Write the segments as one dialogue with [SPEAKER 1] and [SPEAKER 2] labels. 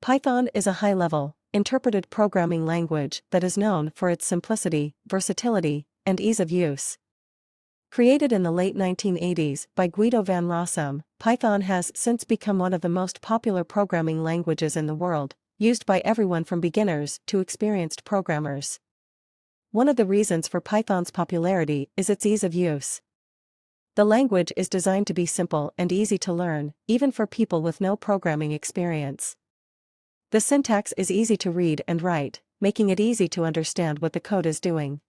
[SPEAKER 1] Python is a high-level, interpreted programming language that is known for its simplicity, versatility, and ease of use. Created in the late 1980s by Guido van Rossum, Python has since become one of the most popular programming languages in the world, used by everyone from beginners to experienced programmers. One of the reasons for Python's popularity is its ease of use. The language is designed to be simple and easy to learn, even for people with no programming experience. The syntax is easy to read and write, making it easy to understand what the code is doing.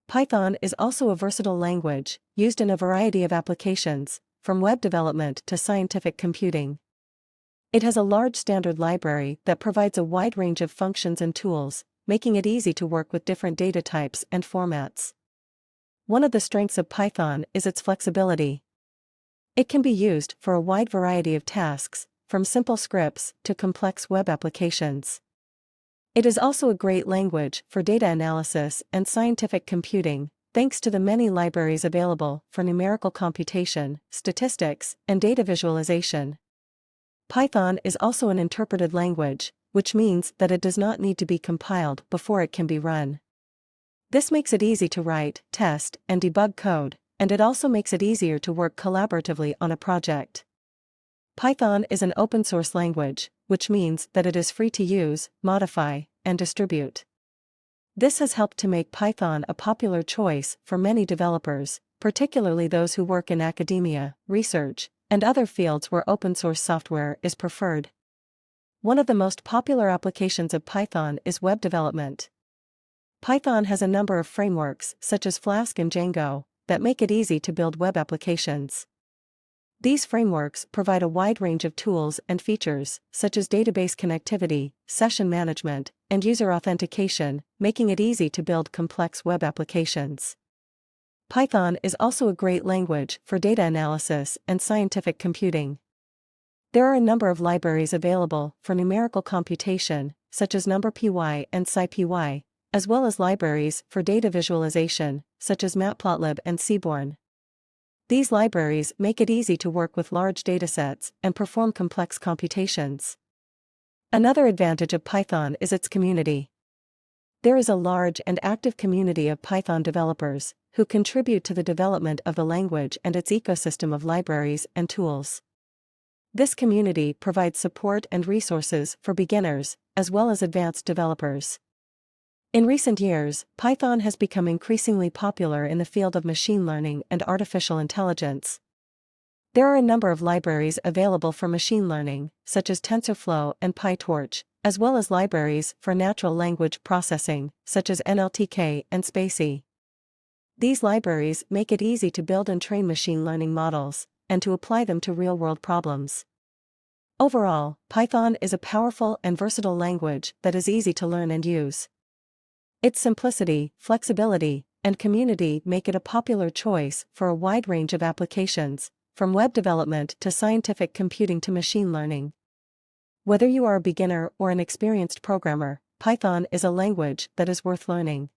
[SPEAKER 1] Python is also a versatile language, used in a variety of applications, from web development to scientific computing. It has a large standard library that provides a wide range of functions and tools, making it easy to work with different data types and formats. One of the strengths of Python is its flexibility. It can be used for a wide variety of tasks, from simple scripts to complex web applications. It is also a great language for data analysis and scientific computing, thanks to the many libraries available for numerical computation, statistics, and data visualization. Python is also an interpreted language, which means that it does not need to be compiled before it can be run. This makes it easy to write, test, and debug code, and it also makes it easier to work collaboratively on a project. Python is an open-source language, which means that it is free to use, modify, and distribute. This has helped to make Python a popular choice for many developers, particularly those who work in academia, research, and other fields where open-source software is preferred. One of the most popular applications of Python is web development. Python has a number of frameworks, such as Flask and Django, that make it easy to build web applications. These frameworks provide a wide range of tools and features, such as database connectivity, session management, and user authentication, making it easy to build complex web applications. Python is also a great language for data analysis and scientific computing. There are a number of libraries available for numerical computation, such as NumPy and SciPy, as well as libraries for data visualization, such as Matplotlib and Seaborn. These libraries make it easy to work with large datasets and perform complex computations. Another advantage of Python is its community. There is a large and active community of Python developers who contribute to the development of the language and its ecosystem of libraries and tools. This community provides support and resources for beginners, as well as advanced developers. In recent years, Python has become increasingly popular in the field of machine learning and artificial intelligence. There are a number of libraries available for machine learning, such as TensorFlow and PyTorch, as well as libraries for natural language processing, such as NLTK and Spacy. These libraries make it easy to build and train machine learning models, and to apply them to real-world problems. Overall, Python is a powerful and versatile language that is easy to learn and use. Its simplicity, flexibility, and community make it a popular choice for a wide range of applications, from web development to scientific computing to machine learning. Whether you are a beginner or an experienced programmer, Python is a language that is worth learning.